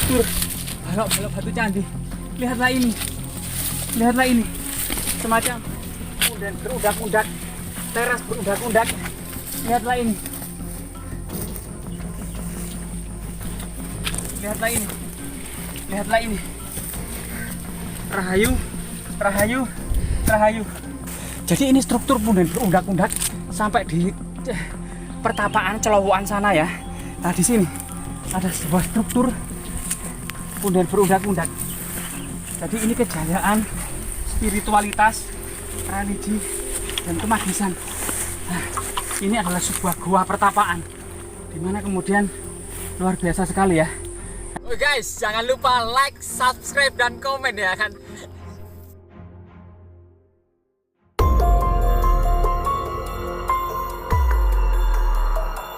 struktur balok-balok batu candi. Lihatlah ini. Lihatlah ini. Semacam kemudian berudak-udak, teras berudak-udak. Lihatlah ini. Lihatlah ini. Lihatlah ini. Rahayu, rahayu, rahayu. Jadi ini struktur kemudian berudak-udak sampai di pertapaan Celowokan sana ya. Nah di sini ada sebuah struktur kemudian berudak-udak. Jadi ini kejayaan spiritualitas, religi, dan kemagisan. Nah, ini adalah sebuah gua pertapaan, dimana kemudian luar biasa sekali ya. Oke guys, jangan lupa like, subscribe, dan komen ya kan.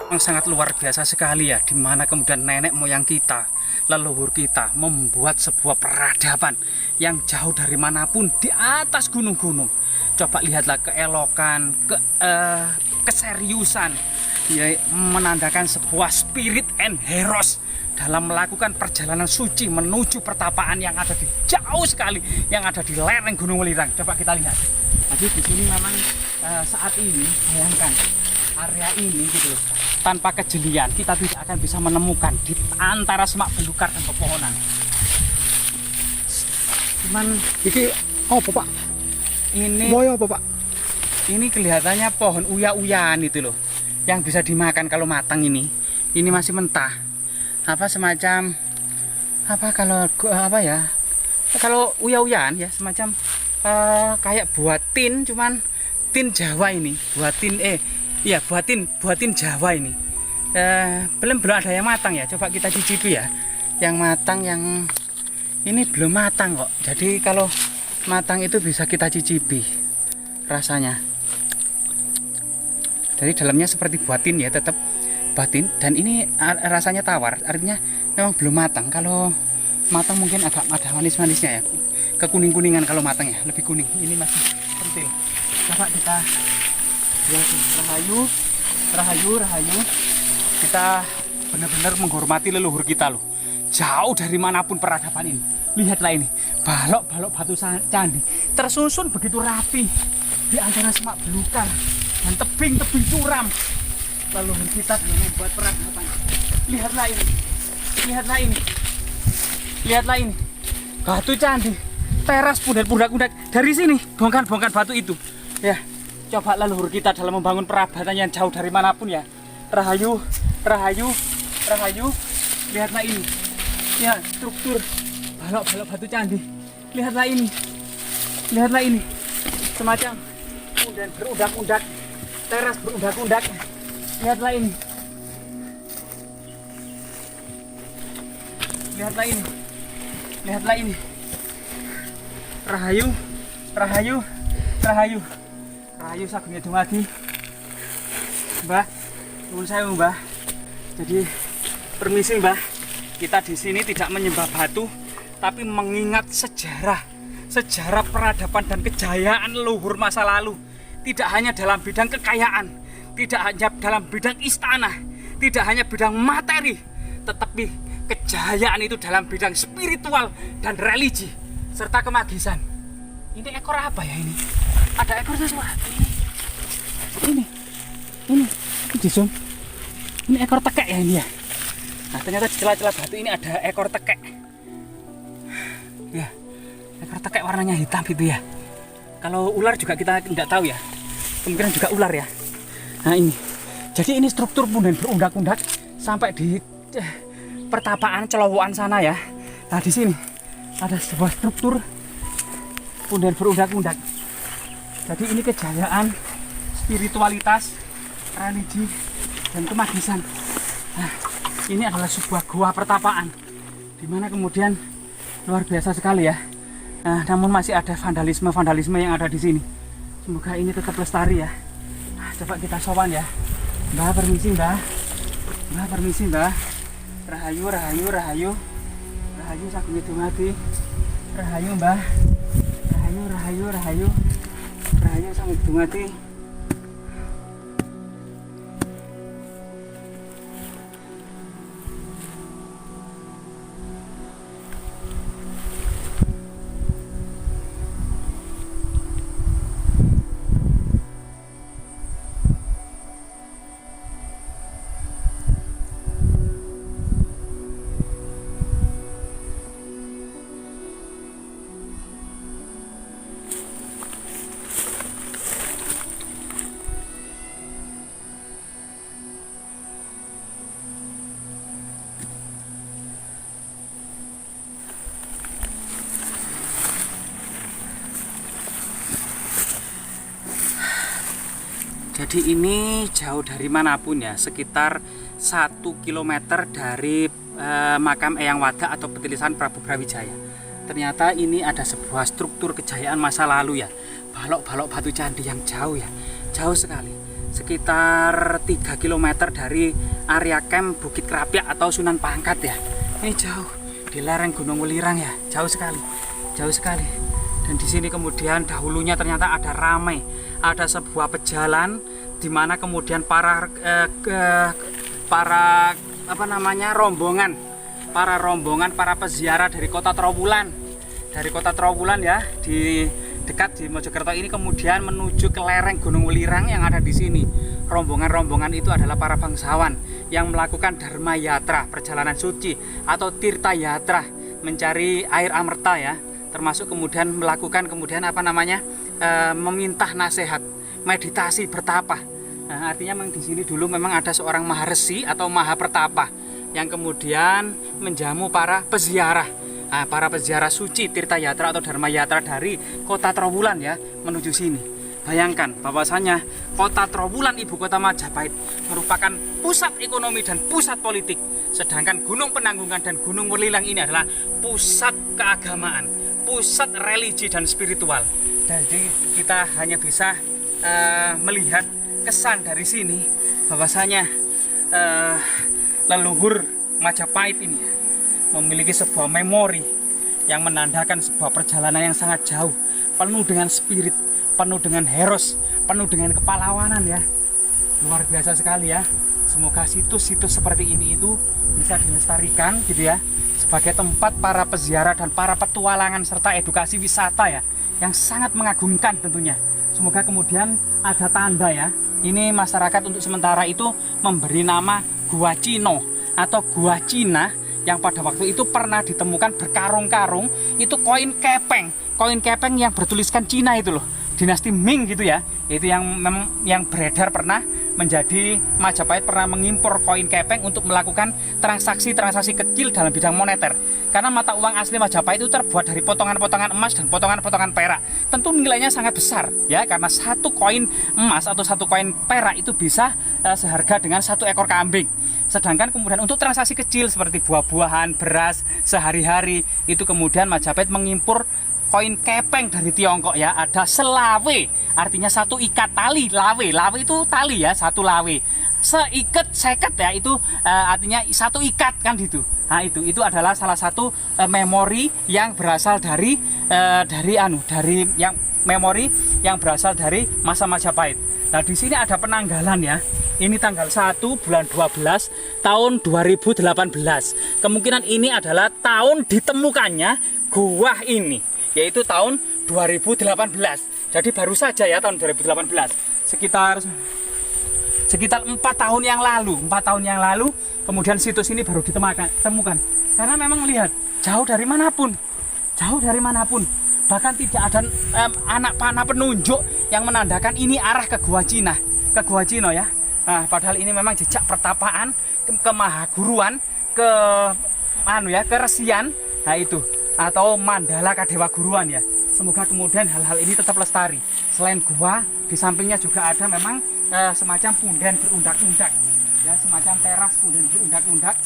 Memang sangat luar biasa sekali ya, dimana kemudian nenek moyang kita, leluhur kita membuat sebuah peradaban yang jauh dari manapun di atas gunung-gunung. Coba lihatlah keelokan, keseriusan, ya, menandakan sebuah spirit and heroes dalam melakukan perjalanan suci menuju pertapaan yang ada di jauh sekali, yang ada di lereng Gunung Welirang. Coba kita lihat. Jadi di sini memang saat ini bayangkan area ini gitu loh, tanpa kejelian kita tidak akan bisa menemukan di antara semak belukar dan pepohonan. Cuman iki apa Pak? Ini Moyo apa Pak? ini kelihatannya pohon uya-uyaan itu loh, yang bisa dimakan kalau matang ini. Ini masih mentah. Apa semacam apa kalau apa ya? Kalau uya-uyaan ya semacam kayak buatin, cuman tin Jawa ini. Iya buatin Jawa ini. Belum ada yang matang ya. Coba kita cicipi ya. Yang matang, yang ini belum matang kok. Jadi kalau matang itu bisa kita cicipi rasanya. Jadi dalamnya seperti buatin ya, tetap buatin. Dan ini rasanya tawar. Artinya memang belum matang. Kalau matang mungkin agak ada manis-manisnya ya. Kekuning-kuningan kalau matang ya, lebih kuning. Ini masih kentil. Coba kita rahayu, rahayu, rahayu. Kita benar-benar menghormati leluhur kita loh. Jauh dari manapun peradaban ini. Lihatlah ini, balok-balok batu candi tersusun begitu rapi di antara semak belukar dan tebing-tebing curam. Leluhur kita dalam membuat peradaban. Lihatlah ini, lihatlah ini, lihatlah ini. Batu candi, teras pudak-pudak dari sini, bongkar-bongkar batu itu. Ya. Coba leluhur kita dalam membangun peradaban yang jauh dari manapun ya. Rahayu, rahayu, rahayu. Lihatlah ini. Ya, struktur balok-balok batu candi. Lihatlah ini. Lihatlah ini. Semacam kemudian berudak-udak, teras berudak-udak. Lihatlah ini. Lihatlah ini. Lihatlah ini. Rahayu, rahayu, rahayu. Rahayu sagungnya dumadi. Mbah, nuwun sewu Mbah. Jadi permisi Mbah. Kita di sini tidak menyembah batu, tapi mengingat sejarah peradaban dan kejayaan leluhur masa lalu. Tidak hanya dalam bidang kekayaan, tidak hanya dalam bidang istana, tidak hanya bidang materi, tetapi kejayaan itu dalam bidang spiritual dan religi serta kemagisan. Ini ekor apa ya ini? Ada ekor sesuatu ini di zoom. Ini ekor tekek ya ini ya. Nah ternyata di celah-celah batu ini ada ekor tekek ya, ekor tekek warnanya hitam gitu ya. Kalau ular juga kita tidak tahu ya, kemungkinan juga ular ya. Nah ini, jadi ini struktur kemudian berudak-udak sampai di pertapaan Celowokan sana ya. Nah di sini ada sebuah struktur kemudian berudak-udak. Jadi ini kejayaan spiritualitas, religi, dan kemagisan. Nah, ini adalah sebuah gua pertapaan, dimana kemudian luar biasa sekali ya. Nah, namun masih ada vandalisme yang ada di sini. Semoga ini tetap lestari ya. Nah, coba kita sowan ya. Mbah, permisi Mbah. Mbah, permisi Mbah. Rahayu, rahayu, rahayu. Rahayu sagungnya dumadi. Rahayu Mbah. Rahayu, rahayu, rahayu. Rahayu sagungnya dumadi. Jadi ini jauh dari manapun ya, sekitar 1 kilometer dari makam Eyang Wada atau Petilisan Prabu Brawijaya. Ternyata ini ada sebuah struktur kejayaan masa lalu ya, balok-balok batu candi yang jauh ya, jauh sekali. Sekitar 3 km dari area camp Bukit Krapyak atau Sunan Pangkat ya. Ini jauh di lereng Gunung Welirang ya, jauh sekali, jauh sekali. Dan di sini kemudian dahulunya ternyata ada ramai, ada sebuah pejalan di mana kemudian para rombongan para peziarah dari kota Trowulan ya, di dekat di Mojokerto ini kemudian menuju ke lereng Gunung Welirang yang ada di sini. Rombongan-rombongan itu adalah para bangsawan yang melakukan Dharma Yatra, perjalanan suci atau Tirta Yatra, mencari air amerta ya, termasuk kemudian melakukan meminta nasihat, meditasi, bertapa. Nah, artinya memang di sini dulu memang ada seorang maharesi atau maha pertapa yang kemudian menjamu para peziarah. Nah, para peziarah suci Tirta Yatra atau Dharma Yatra dari kota Trowulan ya menuju sini. Bayangkan bahwasanya kota Trowulan, ibu kota Majapahit, merupakan pusat ekonomi dan pusat politik, sedangkan Gunung Penanggungan dan Gunung Welirang ini adalah pusat keagamaan, pusat religi dan spiritual. Jadi kita hanya bisa melihat kesan dari sini bahwasanya leluhur Majapahit ini ya, memiliki sebuah memori yang menandakan sebuah perjalanan yang sangat jauh, penuh dengan spirit, penuh dengan heros, penuh dengan kepahlawanan ya. Luar biasa sekali ya. Semoga situs-situs seperti ini itu bisa dilestarikan gitu ya, sebagai tempat para peziarah dan para petualangan serta edukasi wisata ya, yang sangat mengagumkan tentunya. Semoga kemudian ada tanda ya. Ini masyarakat untuk sementara itu memberi nama Gua Cino atau Gua Cina, yang pada waktu itu pernah ditemukan berkarung-karung itu koin kepeng yang bertuliskan Cina itu loh, dinasti Ming gitu ya. Itu yang beredar pernah menjadi Majapahit pernah mengimpor koin kepeng untuk melakukan transaksi-transaksi kecil dalam bidang moneter. Karena mata uang asli Majapahit itu terbuat dari potongan-potongan emas dan potongan-potongan perak. Tentu nilainya sangat besar ya, karena satu koin emas atau satu koin perak itu bisa seharga dengan 1 ekor kambing. Sedangkan kemudian untuk transaksi kecil seperti buah-buahan, beras, sehari-hari itu kemudian Majapahit mengimpor koin kepeng dari Tiongkok ya. Ada selawe, artinya 1 ikat tali. Lawe itu tali ya, 1 lawe. Seikat seket ya, itu artinya 1 ikat kan gitu. Nah itu adalah salah satu memori yang berasal dari memori yang berasal dari masa Majapahit. Nah di sini ada penanggalan ya. Ini tanggal 1 bulan 12 tahun 2018. Kemungkinan ini adalah tahun ditemukannya gua ini, yaitu tahun 2018. Jadi baru saja ya tahun 2018. Sekitar 4 tahun yang lalu kemudian situs ini baru ditemukan. Karena memang lihat jauh dari manapun. Bahkan tidak ada anak panah penunjuk yang menandakan ini arah ke Gua Cina ya. Nah, padahal ini memang jejak pertapaan, kemahaguruan, keresian, nah itu, atau mandala kadewa guruan ya. Semoga kemudian hal-hal ini tetap lestari. Selain gua, di sampingnya juga ada memang semacam punden berundak-undak, ya, semacam teras punden berundak-undak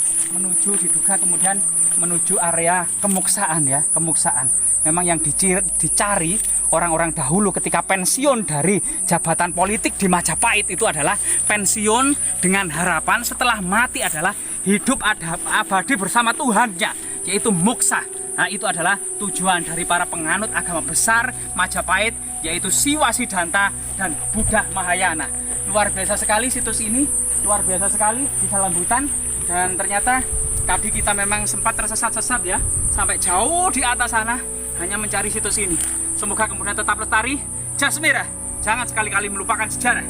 diduga kemudian menuju area kemuksaan ya, kemuksaan. Memang yang dicari orang-orang dahulu ketika pensiun dari jabatan politik di Majapahit itu adalah pensiun dengan harapan setelah mati adalah hidup abadi bersama Tuhannya, yaitu moksa. Nah, itu adalah tujuan dari para penganut agama besar Majapahit, yaitu Siwa Siddhanta dan Buddha Mahayana. Luar biasa sekali situs ini, luar biasa sekali di dalam hutan. Dan ternyata tadi kita memang sempat tersesat-sesat ya, sampai jauh di atas sana hanya mencari situs ini. Semoga kemudian tetap lestari. Jas merah, jangan sekali-kali melupakan sejarah.